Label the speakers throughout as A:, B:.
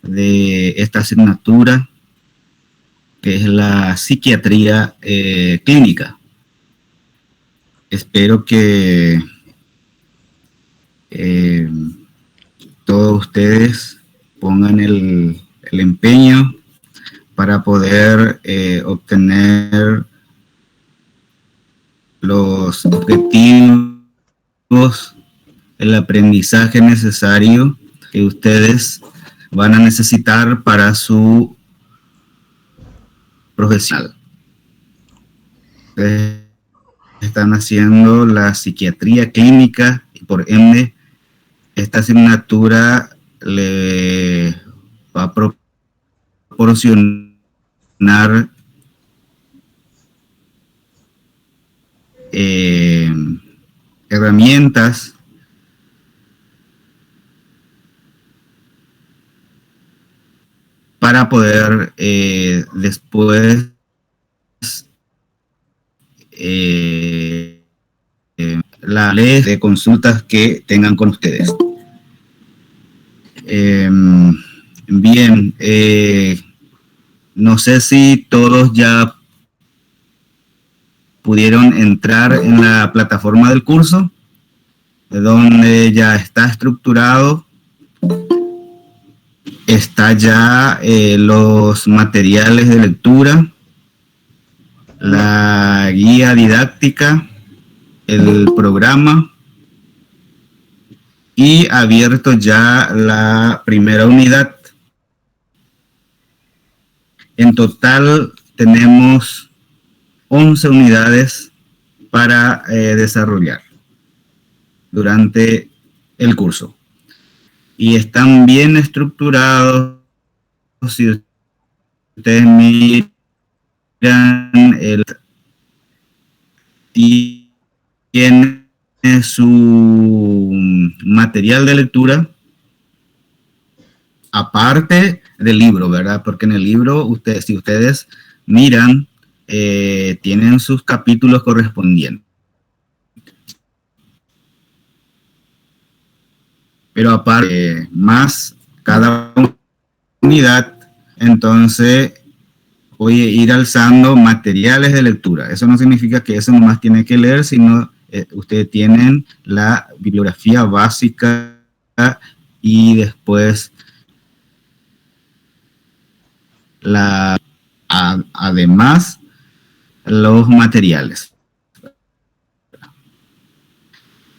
A: de esta asignatura, que es la psiquiatría clínica. Espero que todos ustedes pongan el empeño para poder obtener los objetivos, el aprendizaje necesario que ustedes van a necesitar para su profesional. Ustedes están haciendo la psiquiatría clínica y por ende esta asignatura le va a proporcionar herramientas para poder después la ley de consultas que tengan con ustedes. Bien, no sé si todos ya pudieron entrar en la plataforma del curso, donde ya está estructurado. Está ya los materiales de lectura, la guía didáctica, el programa y abierto ya la primera unidad. En total tenemos 11 unidades para desarrollar durante el curso. Y están bien estructurados. Si ustedes miran, tiene su material de lectura aparte del libro, ¿verdad? Porque en el libro, si ustedes miran, tienen sus capítulos correspondientes. Pero aparte, más cada unidad, entonces voy a ir alzando materiales de lectura. Eso no significa que eso nomás tiene que leer, sino ustedes tienen la bibliografía básica y después además los materiales.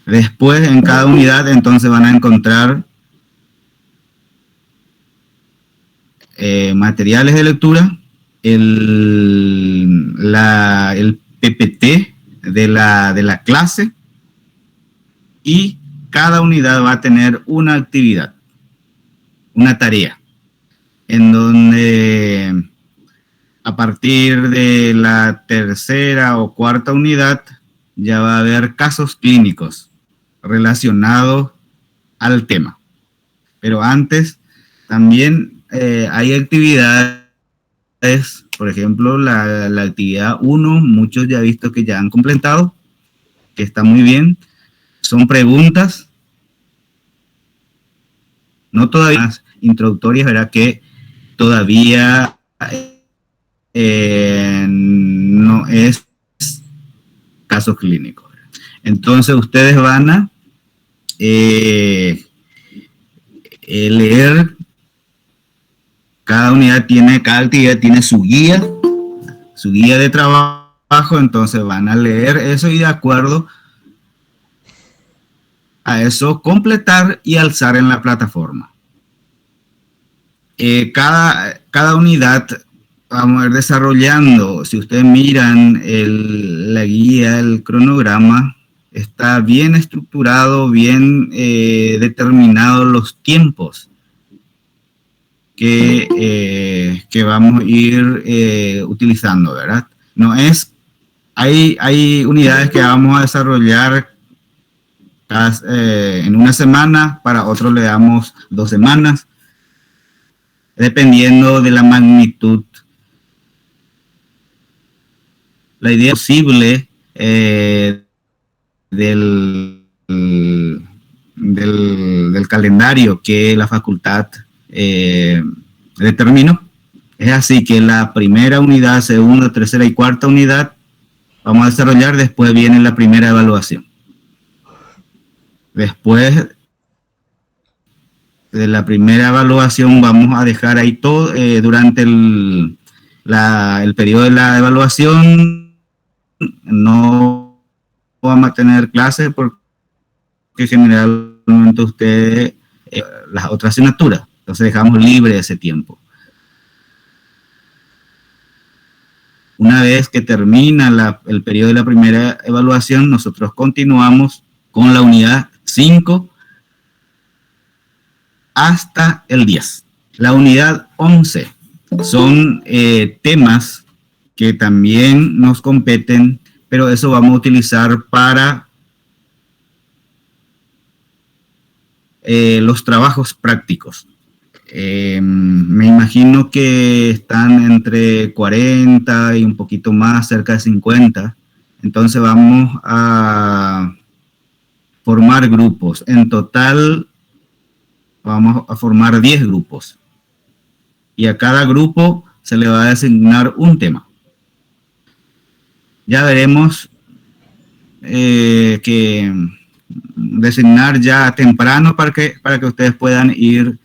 A: Después, en cada unidad, entonces van a encontrar materiales de lectura, el PPT de la clase, y cada unidad va a tener una actividad, una tarea, en donde a partir de la tercera o cuarta unidad ya va a haber casos clínicos relacionados al tema. Pero antes también hay actividades, por ejemplo, la actividad 1, muchos ya he visto que ya han completado, que está muy bien. Son preguntas, no todavía introductorias, ¿verdad? Que todavía no es casos clínicos. Entonces ustedes van a leer, cada actividad tiene su guía de trabajo, entonces van a leer eso y de acuerdo a eso completar y alzar en la plataforma. Cada unidad vamos a ir desarrollando. Si ustedes miran la guía, el cronograma, está bien estructurado, bien determinados los tiempos que vamos a ir utilizando, ¿verdad? No es, hay unidades que vamos a desarrollar en una semana, para otros le damos 2 semanas, dependiendo de la magnitud. La idea posible del calendario que la facultad determinó. Es así que la primera unidad, segunda, tercera y cuarta unidad vamos a desarrollar, después viene la primera evaluación. Después de la primera evaluación vamos a dejar ahí todo, durante el periodo de la evaluación no vamos a tener clases porque generalmente ustedes las otras asignaturas, entonces dejamos libre ese tiempo. Una vez que termina el periodo de la primera evaluación, nosotros continuamos con la unidad 5 hasta el 10. La unidad 11 son temas que también nos competen, pero eso vamos a utilizar para los trabajos prácticos. Me imagino que están entre 40 y un poquito más, cerca de 50. Entonces vamos a formar grupos. En total vamos a formar 10 grupos. Y a cada grupo se le va a designar un tema. Ya veremos que designar ya temprano para que ustedes puedan ir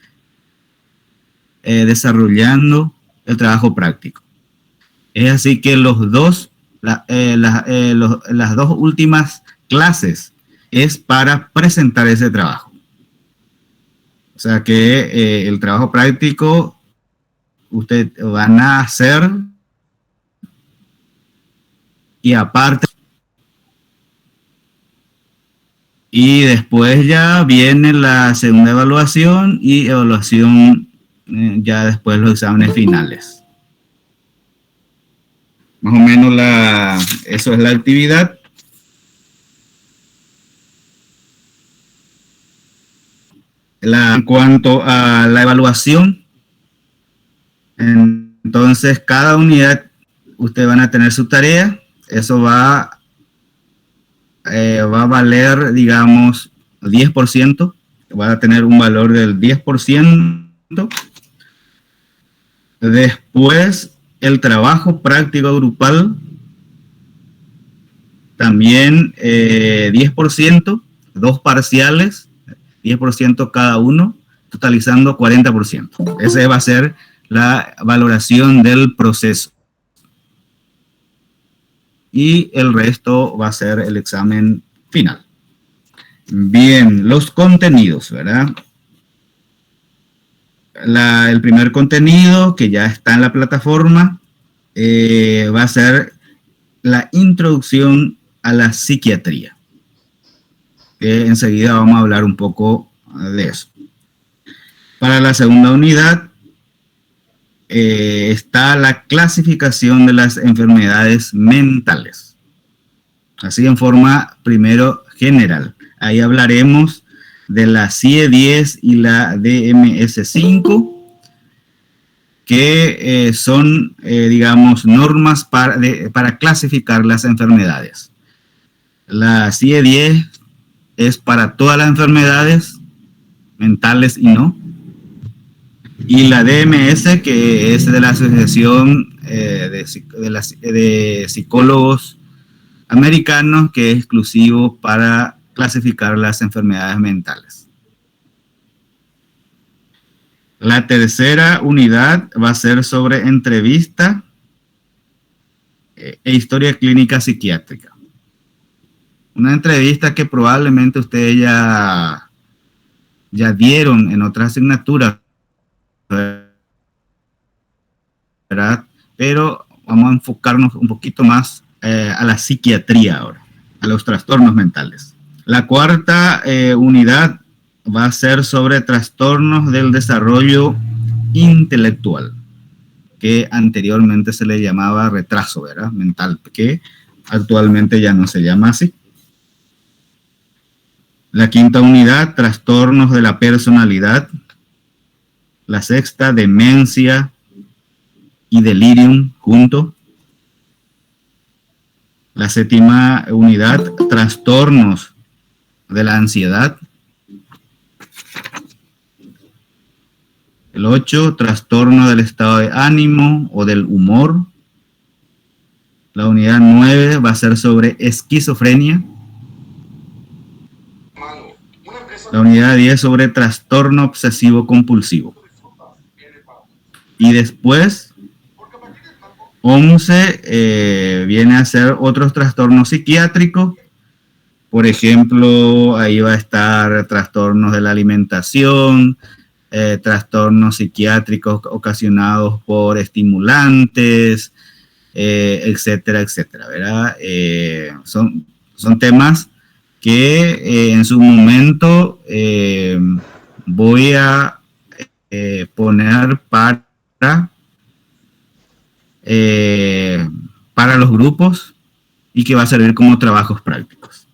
A: desarrollando el trabajo práctico. Es así que las dos últimas clases es para presentar ese trabajo. O sea que el trabajo práctico ustedes van a hacer y aparte, y después ya viene la segunda evaluación y evaluación ya después los exámenes finales. Más o menos eso es la actividad. En cuanto a la evaluación, entonces cada unidad ustedes van a tener su tarea. Eso va a valer, digamos, 10%. Va a tener un valor del 10%. Después, el trabajo práctico grupal, también 10%, 2 parciales, 10% cada uno, totalizando 40%. Esa va a ser la valoración del proceso. Y el resto va a ser el examen final. Bien, los contenidos, ¿verdad? El primer contenido que ya está en la plataforma va a ser la introducción a la psiquiatría. Enseguida vamos a hablar un poco de eso. Para la segunda unidad está la clasificación de las enfermedades mentales. Así en forma primero general. Ahí hablaremos de la CIE-10 y la DMS-5, que son, digamos, normas para clasificar las enfermedades. La CIE-10 es para todas las enfermedades mentales y no. Y la DMS, que es de la Asociación de Psicólogos Americanos, que es exclusivo para clasificar las enfermedades mentales. La tercera unidad va a ser sobre entrevista e historia clínica psiquiátrica. Una entrevista que probablemente ustedes ya dieron en otras asignaturas, ¿verdad? Pero vamos a enfocarnos un poquito más a la psiquiatría ahora, a los trastornos mentales. La cuarta unidad va a ser sobre trastornos del desarrollo intelectual, que anteriormente se le llamaba retraso, ¿verdad? Mental, que actualmente ya no se llama así. La quinta unidad, trastornos de la personalidad. La sexta, demencia y delirium junto. La séptima unidad, trastornos de la ansiedad. El 8, trastorno del estado de ánimo o del humor. La unidad 9 va a ser sobre esquizofrenia. La unidad 10 sobre trastorno obsesivo compulsivo. Y después, 11 viene a ser otros trastornos psiquiátricos. Por ejemplo, ahí va a estar trastornos de la alimentación, trastornos psiquiátricos ocasionados por estimulantes, etcétera, etcétera, ¿verdad? Son temas que en su momento voy a poner para los grupos y que va a servir como trabajos prácticos.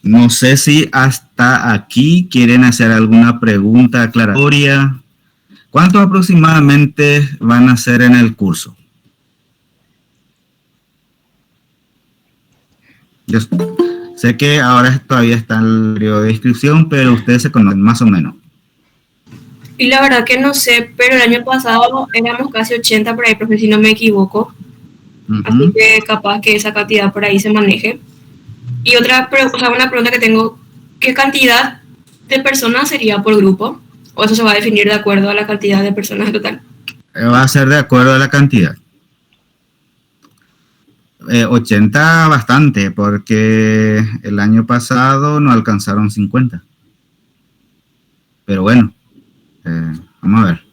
A: No sé si hasta aquí quieren hacer alguna pregunta aclaratoria. ¿Cuántos aproximadamente van a hacer en el curso? Yo sé que ahora todavía está el periodo de inscripción, pero ustedes se conocen más o menos.
B: Y la verdad que no sé, pero el año pasado éramos casi 80 por ahí, profe, si no me equivoco. Así que capaz que esa cantidad por ahí se maneje. Y una pregunta que tengo, ¿qué cantidad de personas sería por grupo? ¿O eso se va a definir de acuerdo a la cantidad de personas en total?
A: Va a ser de acuerdo a la cantidad. 80 bastante, porque el año pasado no alcanzaron 50. Pero bueno, vamos a ver.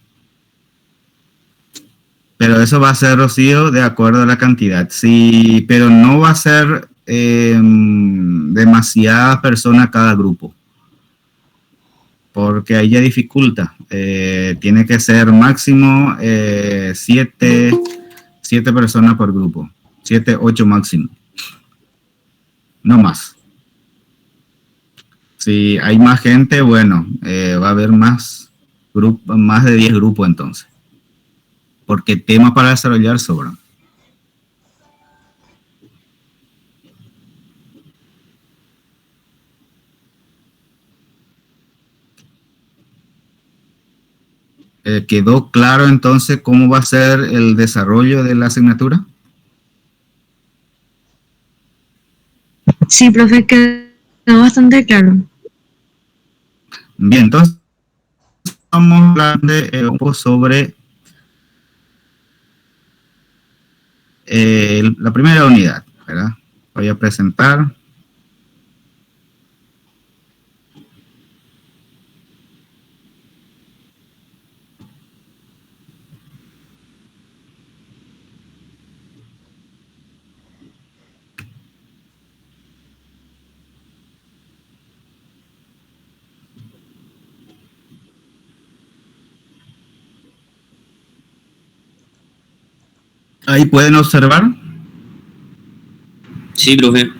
A: Pero eso va a ser, Rocío, de acuerdo a la cantidad. Sí, pero no va a ser demasiadas personas cada grupo, porque ahí ya dificulta. Tiene que ser máximo 7 personas por grupo. 7, 8 máximo. No más. Si hay más gente, bueno, va a haber más de 10 grupos entonces. Porque temas para desarrollar sobran. ¿Quedó claro entonces cómo va a ser el desarrollo de la asignatura?
C: Sí, profe, quedó bastante claro.
A: Bien, entonces vamos a hablar un poco sobre la primera unidad, ¿verdad? Voy a presentar. Ahí pueden observar.
D: Sí, profe.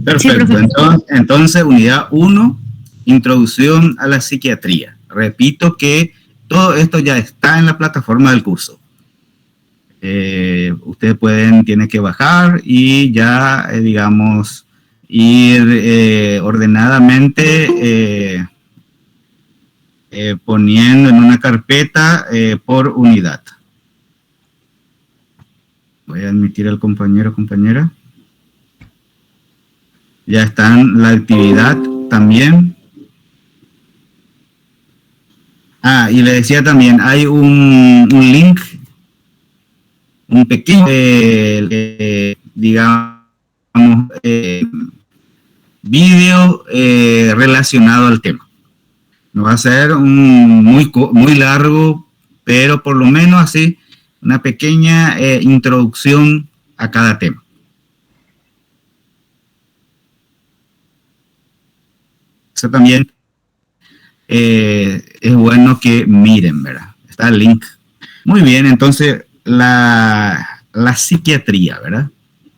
A: Perfecto. Sí, profe. Entonces, unidad 1, introducción a la psiquiatría. Repito que todo esto ya está en la plataforma del curso. Ustedes tienen que bajar y ya, digamos, ir ordenadamente poniendo en una carpeta por unidad. Voy a admitir al compañero o compañera. Ya está en la actividad también. Y le decía también, hay un link, un pequeño, digamos, vídeo relacionado al tema. No va a ser muy largo, pero por lo menos así, una pequeña introducción a cada tema. Eso también es bueno que miren, ¿verdad? Está el link. Muy bien, entonces la psiquiatría, ¿verdad?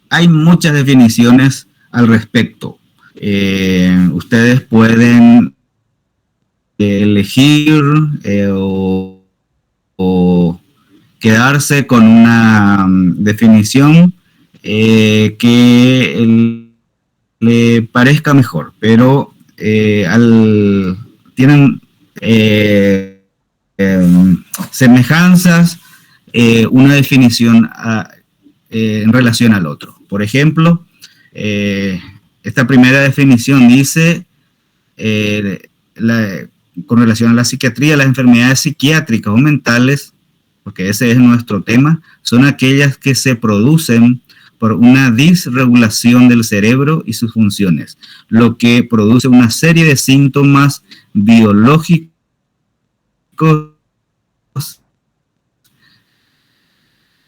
A: Hay muchas definiciones al respecto. Ustedes pueden elegir o quedarse con una definición que le parezca mejor, pero tienen semejanzas, una definición en relación al otro. Por ejemplo, esta primera definición dice, con relación a la psiquiatría, las enfermedades psiquiátricas o mentales, porque ese es nuestro tema, son aquellas que se producen por una disregulación del cerebro y sus funciones, lo que produce una serie de síntomas biológicos,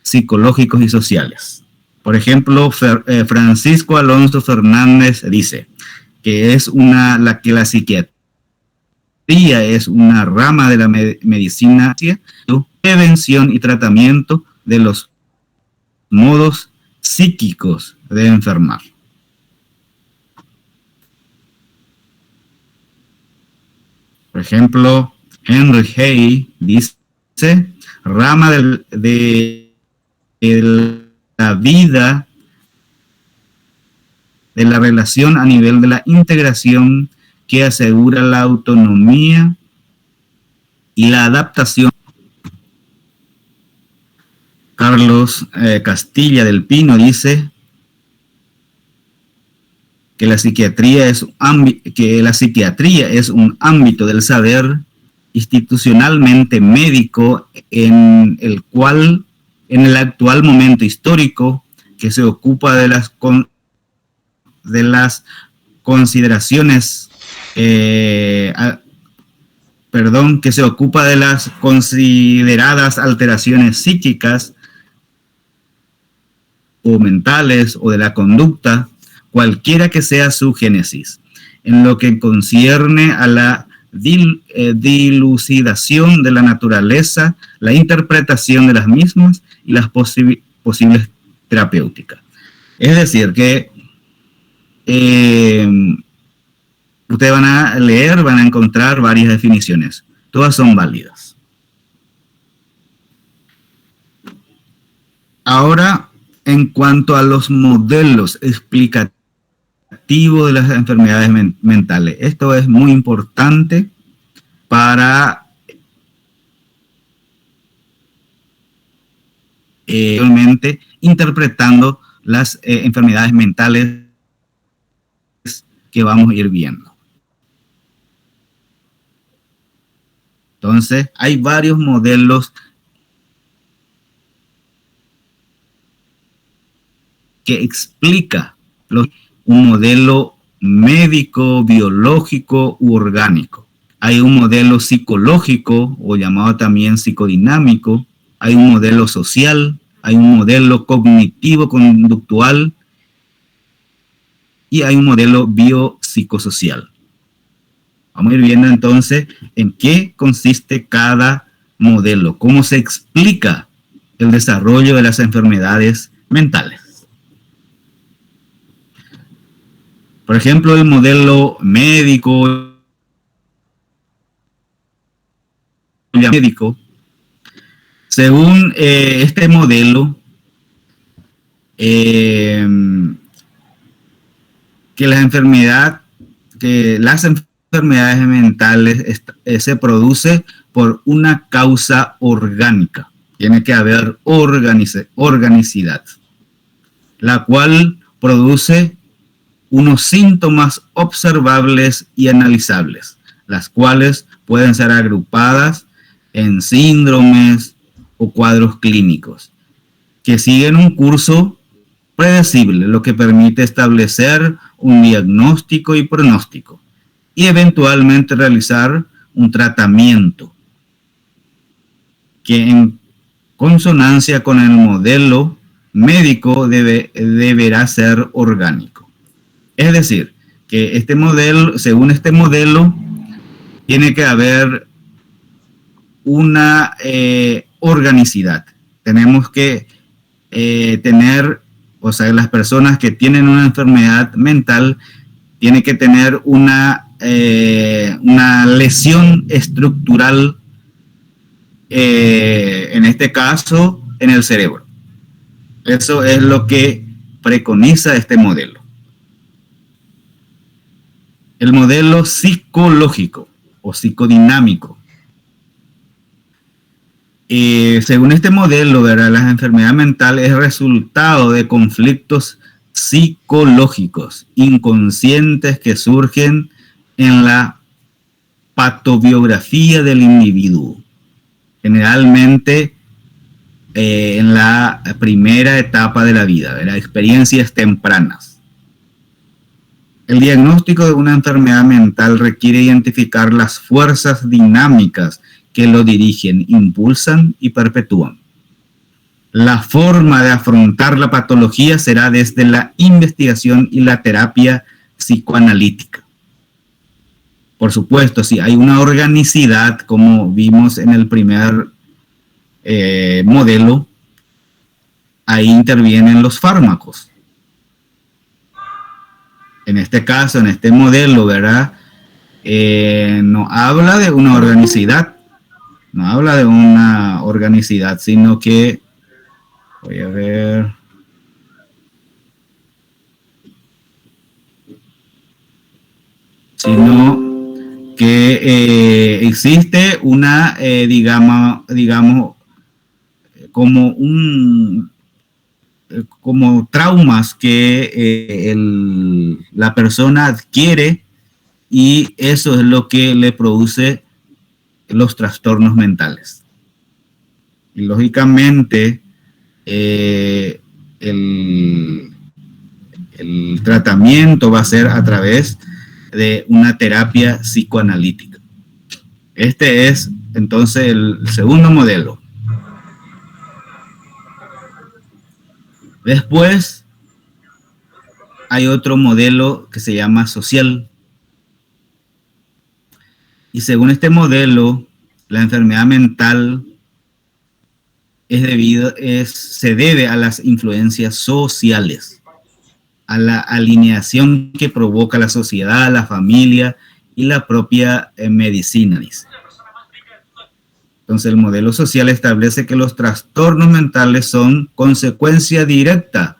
A: psicológicos y sociales. Por ejemplo, Francisco Alonso Fernández dice que la psiquiatría es una rama de la medicina, prevención y tratamiento de los modos psíquicos de enfermar. Por ejemplo, Henry Hay dice, rama de la vida, de la relación a nivel de la integración que asegura la autonomía y la adaptación. Carlos Castilla del Pino dice que la psiquiatría es un ámbito del saber institucionalmente médico en el actual momento histórico que se ocupa de las consideraciones que se ocupa de las consideradas alteraciones psíquicas o mentales o de la conducta, cualquiera que sea su génesis, en lo que concierne a la dilucidación de la naturaleza, la interpretación de las mismas y las posibles terapéuticas. Es decir, que ustedes van a leer, van a encontrar varias definiciones. Todas son válidas. Ahora, en cuanto a los modelos explicativos de las enfermedades mentales, esto es muy importante para realmente interpretando las enfermedades mentales que vamos a ir viendo. Entonces, hay varios modelos que explica un modelo médico, biológico u orgánico. Hay un modelo psicológico o llamado también psicodinámico. Hay un modelo social, hay un modelo cognitivo-conductual y hay un modelo biopsicosocial. Vamos a ir viendo entonces en qué consiste cada modelo, cómo se explica el desarrollo de las enfermedades mentales. Por ejemplo, el modelo médico, según este modelo, que las enfermedades mentales se produce por una causa orgánica. Tiene que haber organicidad, la cual produce unos síntomas observables y analizables, las cuales pueden ser agrupadas en síndromes o cuadros clínicos, que siguen un curso predecible, lo que permite establecer un diagnóstico y pronóstico, y eventualmente realizar un tratamiento que en consonancia con el modelo médico deberá ser orgánico. Es decir, que este modelo, según este modelo, tiene que haber una organicidad. Tenemos que tener, o sea, las personas que tienen una enfermedad mental tienen que tener una lesión estructural, en este caso, en el cerebro. Eso es lo que preconiza este modelo. El modelo psicológico o psicodinámico. Según este modelo, ¿verdad? La enfermedad mental es resultado de conflictos psicológicos inconscientes que surgen en la patobiografía del individuo, generalmente en la primera etapa de la vida, ¿verdad? Experiencias tempranas. El diagnóstico de una enfermedad mental requiere identificar las fuerzas dinámicas que lo dirigen, impulsan y perpetúan. La forma de afrontar la patología será desde la investigación y la terapia psicoanalítica. Por supuesto, si hay una organicidad, como vimos en el primer modelo, ahí intervienen los fármacos. En este caso, en este modelo, ¿verdad? No habla de una organicidad, sino que, voy a ver, sino que existe una, digamos, como traumas que la persona adquiere, y eso es lo que le produce los trastornos mentales. Y lógicamente el tratamiento va a ser a través de una terapia psicoanalítica. Este es entonces el segundo modelo. Después hay otro modelo que se llama social. Y según este modelo, la enfermedad mental se debe a las influencias sociales, a la alineación que provoca la sociedad, la familia y la propia medicina, dice. Entonces, el modelo social establece que los trastornos mentales son consecuencia directa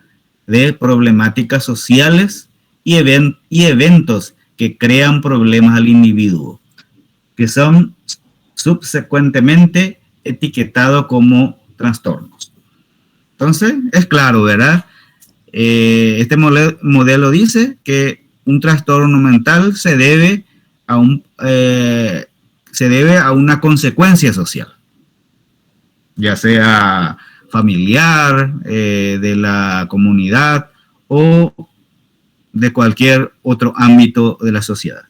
A: de problemáticas sociales y eventos que crean problemas al individuo, que son subsecuentemente etiquetados como trastornos. Entonces, es claro, ¿verdad? Este modelo dice que un trastorno mental se debe a una consecuencia social, ya sea familiar, de la comunidad o de cualquier otro ámbito de la sociedad.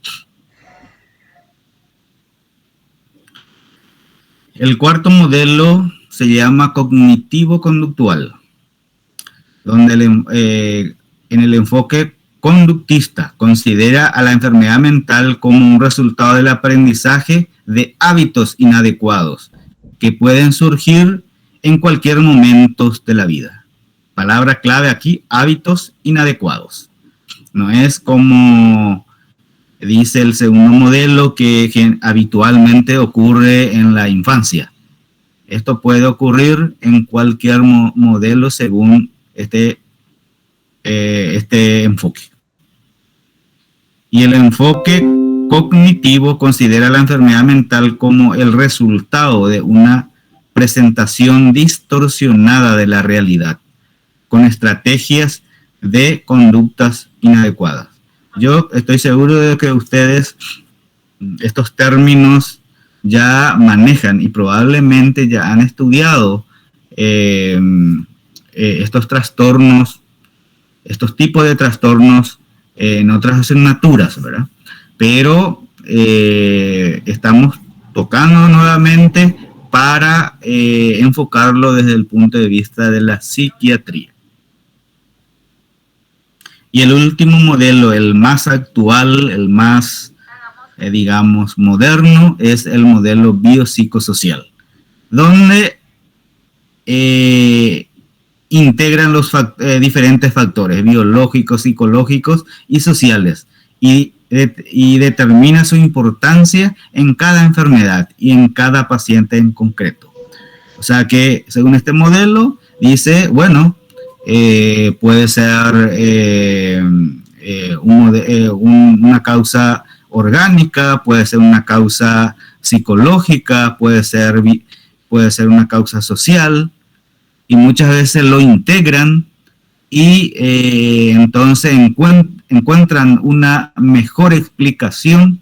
A: El cuarto modelo se llama cognitivo-conductual, donde en el enfoque conductista considera a la enfermedad mental como un resultado del aprendizaje de hábitos inadecuados que pueden surgir en cualquier momento de la vida. Palabra clave aquí, hábitos inadecuados. No es como dice el segundo modelo que habitualmente ocurre en la infancia. Esto puede ocurrir en cualquier modelo según este enfoque. Y el enfoque cognitivo considera la enfermedad mental como el resultado de una presentación distorsionada de la realidad, con estrategias de conductas inadecuadas. Yo estoy seguro de que ustedes estos términos ya manejan y probablemente ya han estudiado estos trastornos, estos tipos de trastornos en otras asignaturas, ¿verdad? Pero estamos tocando nuevamente para enfocarlo desde el punto de vista de la psiquiatría. Y el último modelo, el más actual, el más, digamos, moderno, es el modelo biopsicosocial, donde integran los diferentes factores biológicos, psicológicos y sociales, y determina su importancia en cada enfermedad y en cada paciente en concreto. O sea que, según este modelo, dice, bueno, puede ser una causa, orgánica, puede ser una causa psicológica, puede ser una causa social, y muchas veces lo integran y entonces encuentran una mejor explicación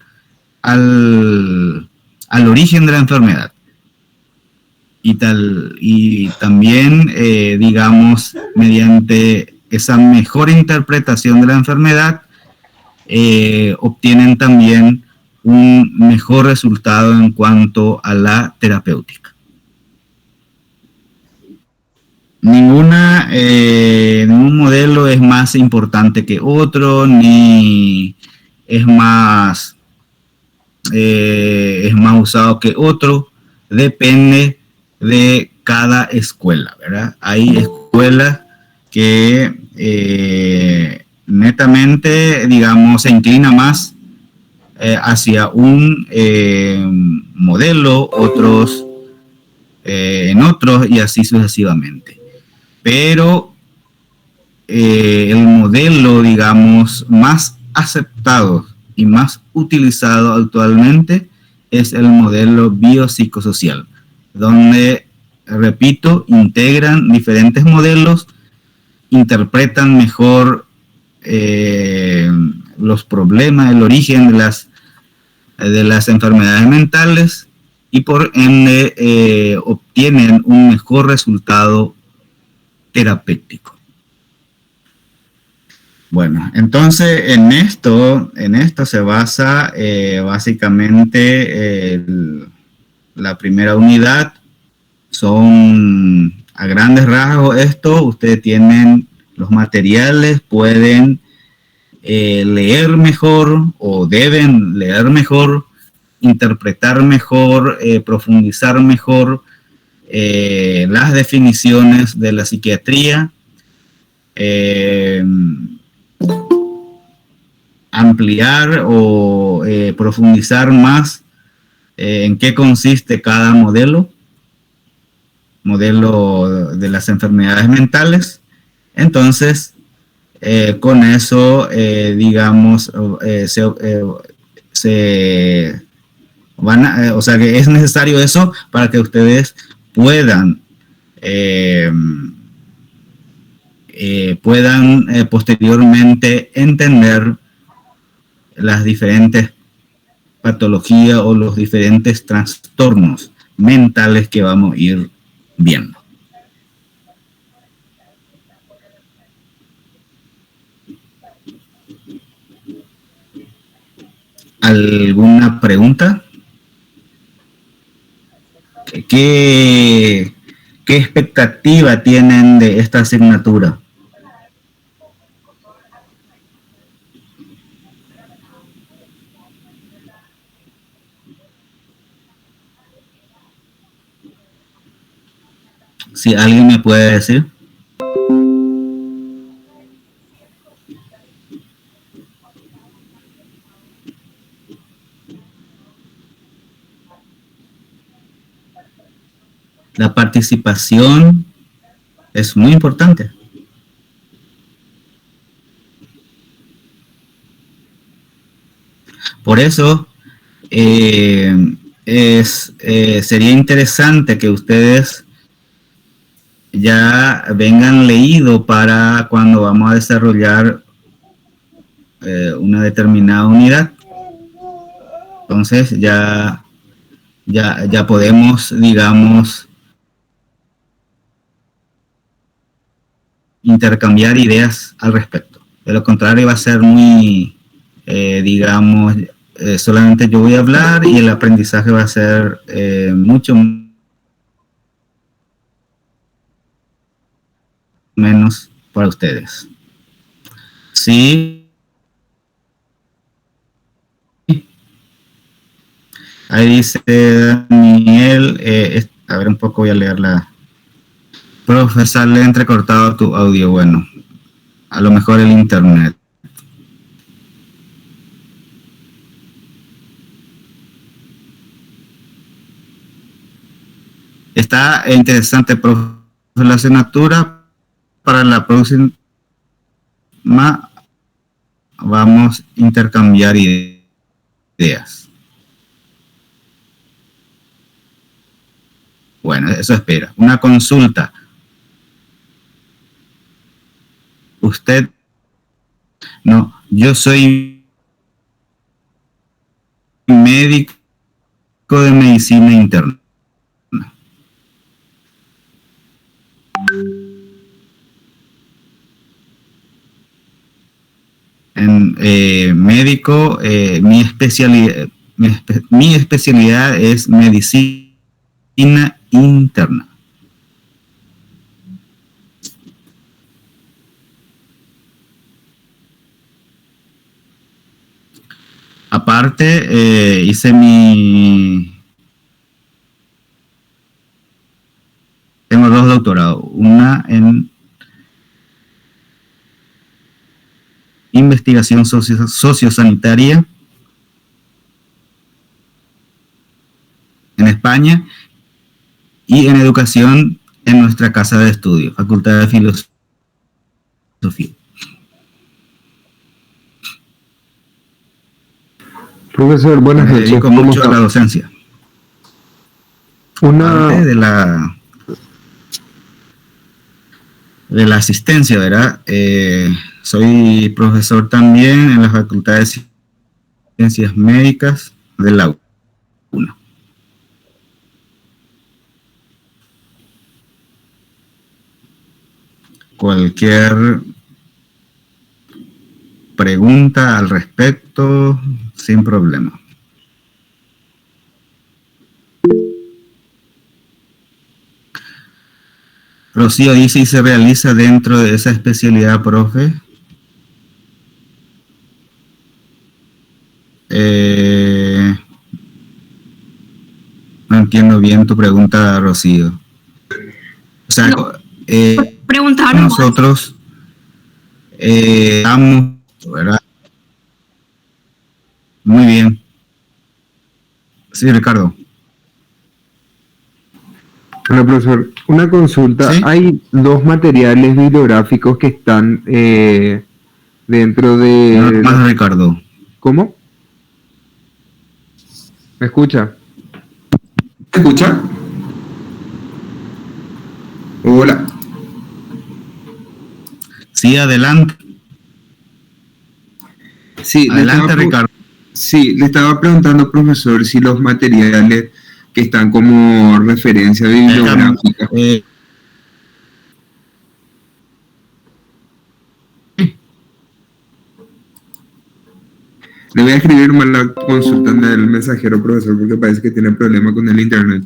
A: al origen de la enfermedad. Y también, digamos, mediante esa mejor interpretación de la enfermedad, obtienen también un mejor resultado en cuanto a la terapéutica. Ningún modelo es más importante que otro, ni es más usado que otro. Depende de cada escuela, ¿verdad? Hay escuelas que netamente, digamos, se inclina más hacia un modelo, otros en otros, y así sucesivamente. Pero el modelo, digamos, más aceptado y más utilizado actualmente es el modelo biopsicosocial, donde, repito, integran diferentes modelos, interpretan mejor los problemas, el origen de las enfermedades mentales, y por ende obtienen un mejor resultado terapéutico. Bueno, entonces en esto se basa básicamente la primera unidad. Son a grandes rasgos esto. Ustedes tienen los materiales, pueden leer mejor o deben leer mejor, interpretar mejor, profundizar mejor las definiciones de la psiquiatría, ampliar o profundizar más en qué consiste cada modelo de las enfermedades mentales. Entonces, con eso, digamos, o sea que es necesario eso para que ustedes puedan posteriormente entender las diferentes patologías o los diferentes trastornos mentales que vamos a ir viendo. ¿Alguna pregunta? ¿Qué expectativa tienen de esta asignatura? Si alguien me puede decir. La participación es muy importante. Por eso sería interesante que ustedes ya vengan leído para cuando vamos a desarrollar una determinada unidad. Entonces ya podemos, digamos, intercambiar ideas al respecto. De lo contrario va a ser muy, digamos, solamente yo voy a hablar y el aprendizaje va a ser mucho menos para ustedes. Sí. Ahí dice Daniel, a ver un poco, voy a leerla. Profesor, le he entrecortado tu audio. Bueno, a lo mejor el internet. Está interesante, profesor, la asignatura. Para la próxima vamos a intercambiar ideas. ideas. Bueno, eso espera. Una consulta. Usted, no, yo soy médico de medicina interna. Médico, mi especialidad es medicina interna. Aparte, hice tengo 2 doctorados, una en investigación sociosanitaria en España y en educación en nuestra casa de estudio, Facultad de Filosofía.
D: Profesor, buenas noches.
A: Me dedico mucho a la docencia. Parte de la asistencia, ¿verdad? Soy profesor también en la Facultad de Ciencias Médicas de la UNA. Cualquier pregunta al respecto, sin problema. Rocío dice, ¿y se realiza dentro de esa especialidad, profe? No entiendo bien tu pregunta, Rocío. O sea, no, nosotros damos, ¿verdad? Muy bien. Sí, Ricardo.
D: Bueno, profesor, una consulta. ¿Sí? Hay 2 materiales bibliográficos que están dentro de...
A: No, más Ricardo.
D: ¿Cómo? ¿Me escucha?
E: ¿Me escucha? Hola.
A: Sí, adelante.
E: Sí,
A: adelante, Ricardo.
E: Sí, le estaba preguntando, profesor, si los materiales que están como referencia bibliográfica. Le voy a escribir mal la consulta en el mensajero, profesor, porque parece que tiene problema con el internet.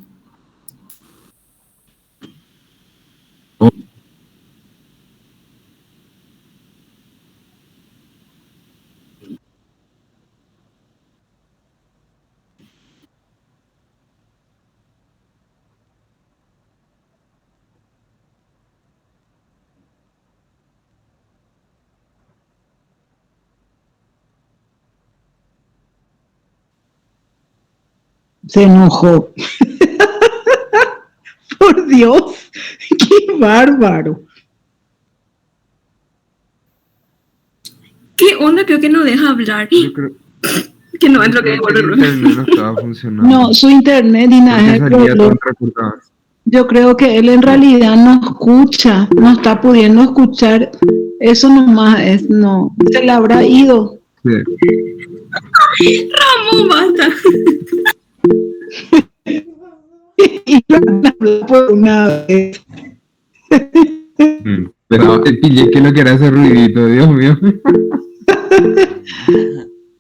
F: Se enojó. Por Dios, qué bárbaro.
B: ¿Qué onda? Creo que no deja hablar.
D: Yo creo
B: que no es lo que
D: no estaba funcionando.
F: No, su internet y nada. Yo creo que él en realidad no escucha, no está pudiendo escuchar. Eso nomás es, no. Se le habrá ido.
B: Sí. Ramón, basta.
F: Y por una vez.
D: Pero pillé que no quiere hacer ruidito, Dios mío.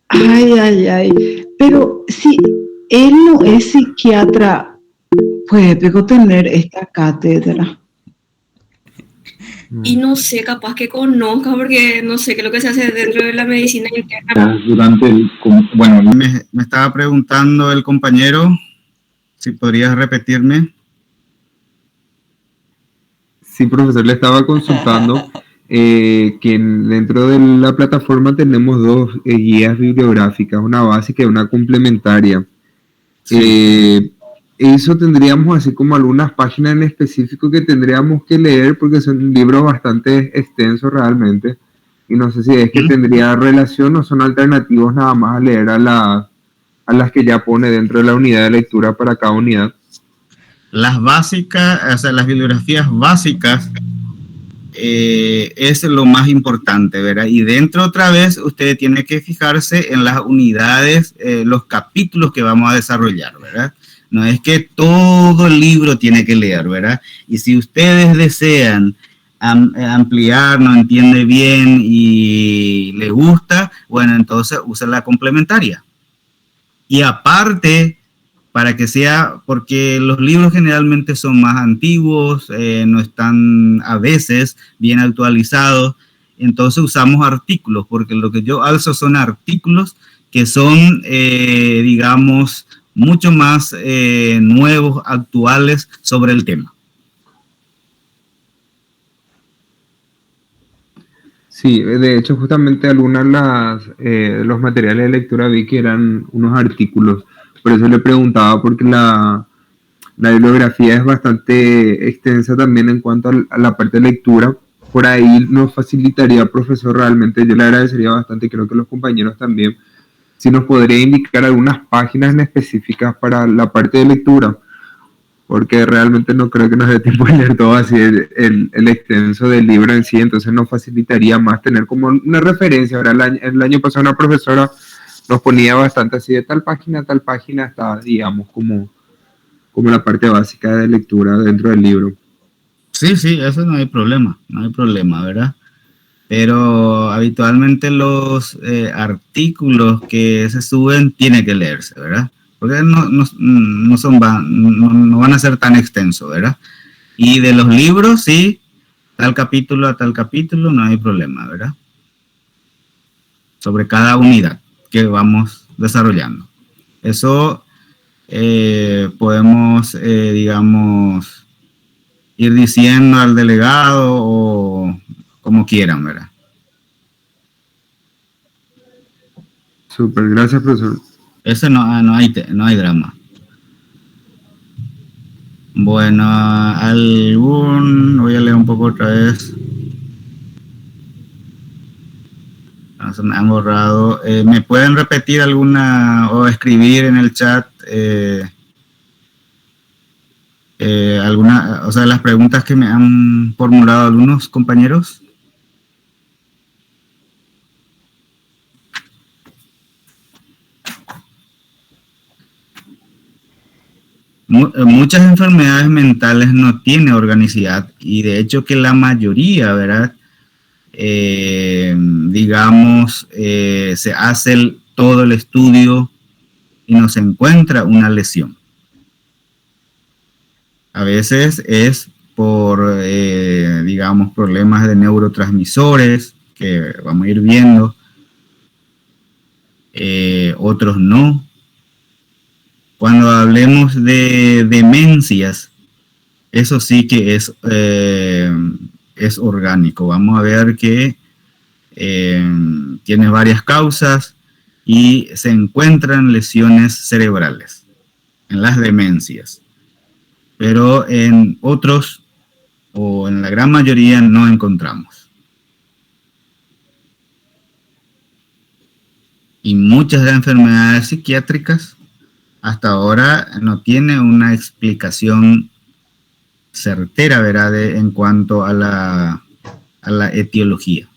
F: Ay. Pero si él no es psiquiatra, puede tener esta cátedra.
B: Y no sé, capaz que conozca, porque no sé qué es lo que se hace dentro de la medicina interna.
A: Bueno, me estaba preguntando el compañero, si podrías repetirme.
D: Sí, profesor, le estaba consultando que dentro de la plataforma tenemos 2 guías bibliográficas, una básica y una complementaria. Sí. Eso tendríamos así como algunas páginas en específico que tendríamos que leer porque son libros bastante extensos realmente y no sé si es que tendría relación o son alternativos nada más a leer a a las que ya pone dentro de la unidad de lectura para cada unidad?
A: Las básicas, o sea, las bibliografías básicas es lo más importante, ¿verdad? Y dentro otra vez usted tiene que fijarse en las unidades, los capítulos que vamos a desarrollar, ¿verdad? No es que todo el libro tiene que leer, ¿verdad? Y si ustedes desean ampliar, no entiende bien y le gusta, bueno, entonces use la complementaria. Y aparte, para que sea, porque los libros generalmente son más antiguos, no están a veces bien actualizados, entonces usamos artículos, porque lo que yo alzo son artículos que son, digamos, mucho más nuevos, actuales sobre el tema.
D: Sí, de hecho, justamente algunas de los materiales de lectura vi que eran unos artículos. Por eso le preguntaba, porque la bibliografía es bastante extensa también en cuanto a la parte de lectura. Por ahí nos facilitaría, profesor, realmente yo le agradecería bastante, creo que los compañeros también, si nos podría indicar algunas páginas en específicas para la parte de lectura, porque realmente no creo que nos dé tiempo de leer todo así el extenso del libro en sí, entonces nos facilitaría más tener como una referencia. Ahora, el año pasado una profesora nos ponía bastante así de tal página hasta, digamos, como la parte básica de lectura dentro del libro.
A: Sí, eso no hay problema, ¿verdad? Pero habitualmente los artículos que se suben tienen que leerse, ¿verdad? Porque no van a ser tan extensos, ¿verdad? Y de los libros, sí, tal capítulo a tal capítulo, no hay problema, ¿verdad? Sobre cada unidad que vamos desarrollando. Eso podemos, digamos, ir diciendo al delegado o como quieran, ¿verdad?
D: Súper, gracias, profesor.
A: Eso no hay drama. Bueno, voy a leer un poco otra vez. No, se me han borrado. ¿Me pueden repetir alguna o escribir en el chat alguna, o sea, las preguntas que me han formulado algunos compañeros? Muchas enfermedades mentales no tienen organicidad y de hecho que la mayoría, ¿verdad? Digamos, se hace todo el estudio y no se encuentra una lesión. A veces es por, digamos, problemas de neurotransmisores que vamos a ir viendo, otros no. Cuando hablemos de demencias, eso sí que es orgánico. Vamos a ver que tiene varias causas y se encuentran lesiones cerebrales en las demencias. Pero en otros, o en la gran mayoría, no encontramos. Y muchas de las enfermedades psiquiátricas hasta ahora no tiene una explicación certera, ¿verdad? En cuanto a la etiología.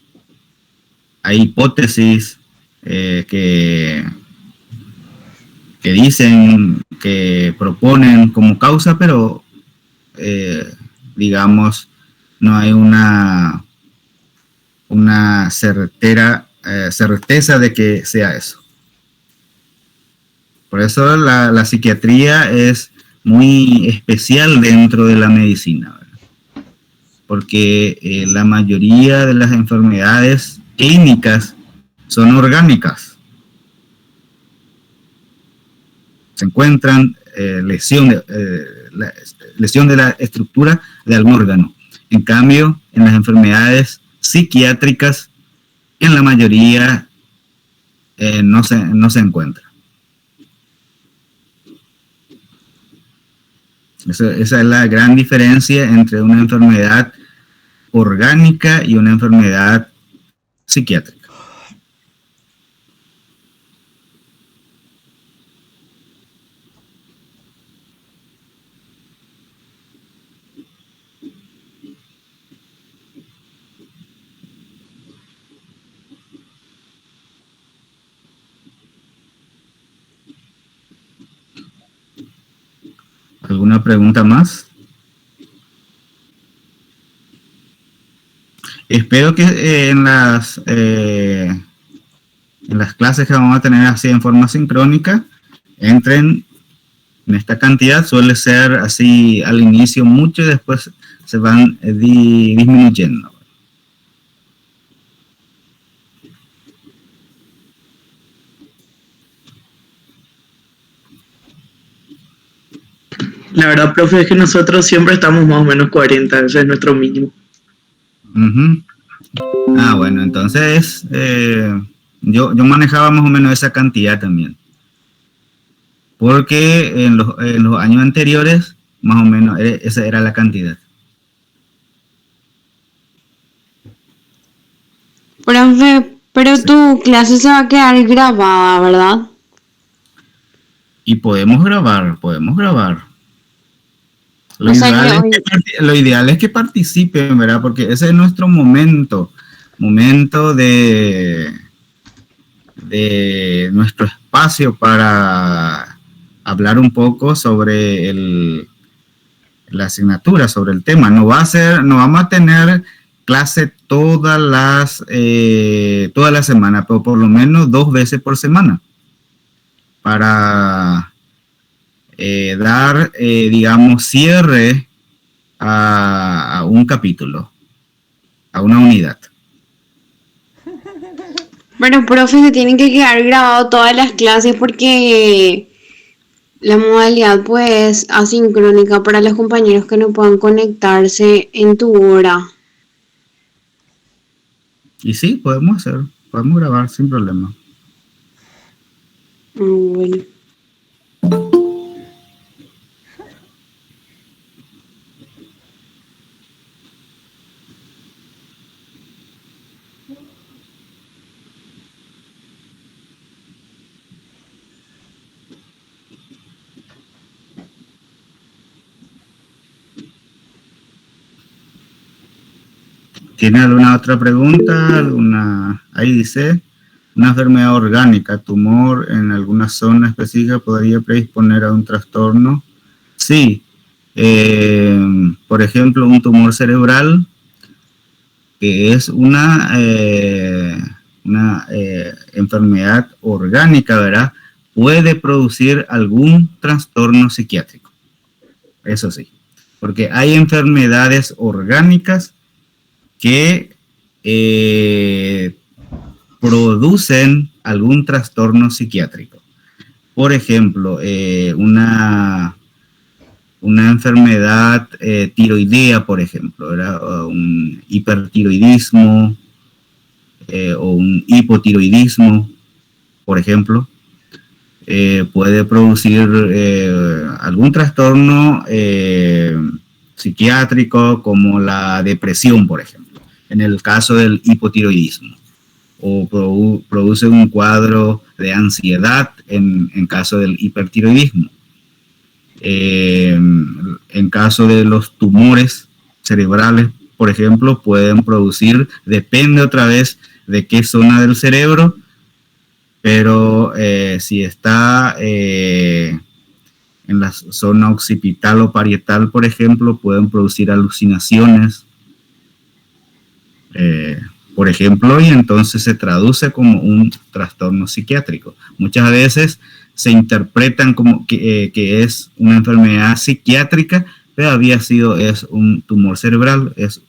A: Hay hipótesis que dicen, que proponen como causa, pero digamos, no hay una certeza de que sea eso. Por eso la psiquiatría es muy especial dentro de la medicina, ¿verdad? Porque la mayoría de las enfermedades clínicas son orgánicas. Se encuentran lesión de la estructura de algún órgano. En cambio, en las enfermedades psiquiátricas, en la mayoría no se encuentra. Esa es la gran diferencia entre una enfermedad orgánica y una enfermedad psiquiátrica. ¿Alguna pregunta más? Espero que en las clases que vamos a tener así en forma sincrónica, entren en esta cantidad. Suele ser así al inicio mucho y después se van disminuyendo.
G: La verdad, profe, es que nosotros siempre estamos más o menos 40, ese es nuestro mínimo.
A: Bueno, entonces yo manejaba más o menos esa cantidad también. Porque en los años anteriores, más o menos, esa era la cantidad.
H: Profe, pero
A: Sí.
H: tu clase se va a quedar grabada, ¿verdad?
A: Y podemos grabar. Lo ideal es que participen, ¿verdad? Porque ese es nuestro momento de nuestro espacio para hablar un poco sobre la asignatura, sobre el tema. No vamos a tener clase toda la semana, pero por lo menos 2 veces por semana para dar, digamos, cierre a un capítulo, a una unidad.
H: Bueno, profe, se tienen que quedar grabadas todas las clases porque la modalidad pues asincrónica para los compañeros que no puedan conectarse en tu hora.
A: Y sí, podemos grabar sin problema.
H: Bueno.
A: ¿Tiene alguna otra pregunta? Ahí dice, una enfermedad orgánica, tumor en alguna zona específica podría predisponer a un trastorno. Sí, por ejemplo, un tumor cerebral, que es una enfermedad orgánica, ¿verdad? Puede producir algún trastorno psiquiátrico. Eso sí, porque hay enfermedades orgánicas que producen algún trastorno psiquiátrico. Por ejemplo, una enfermedad tiroidea, por ejemplo, ¿verdad? O un hipertiroidismo o un hipotiroidismo, por ejemplo, puede producir algún trastorno psiquiátrico como la depresión, por ejemplo, en el caso del hipotiroidismo, o produce un cuadro de ansiedad en caso del hipertiroidismo. En caso de los tumores cerebrales, por ejemplo, pueden producir, depende otra vez de qué zona del cerebro, pero si está en la zona occipital o parietal, por ejemplo, pueden producir alucinaciones, por ejemplo, y entonces se traduce como un trastorno psiquiátrico. Muchas veces se interpretan como que es una enfermedad psiquiátrica, pero es un tumor cerebral, es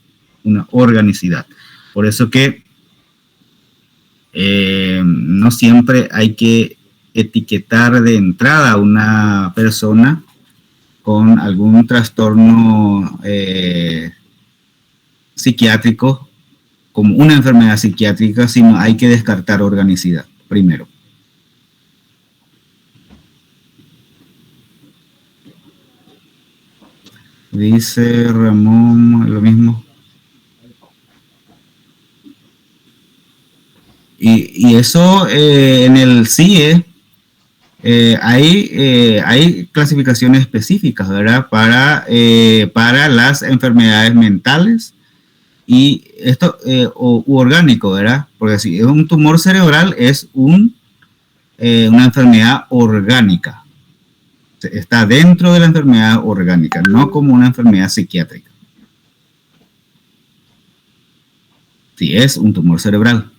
A: una organicidad. Por eso que no siempre hay que etiquetar de entrada a una persona con algún trastorno psiquiátrico como una enfermedad psiquiátrica, sino hay que descartar organicidad primero. Dice Ramón lo mismo. Y eso en el CIE hay clasificaciones específicas, ¿verdad? Para las enfermedades mentales y esto u orgánico, ¿verdad? Porque si es un tumor cerebral es una enfermedad orgánica. está dentro de la enfermedad orgánica, no como una enfermedad psiquiátrica. Si es un tumor cerebral.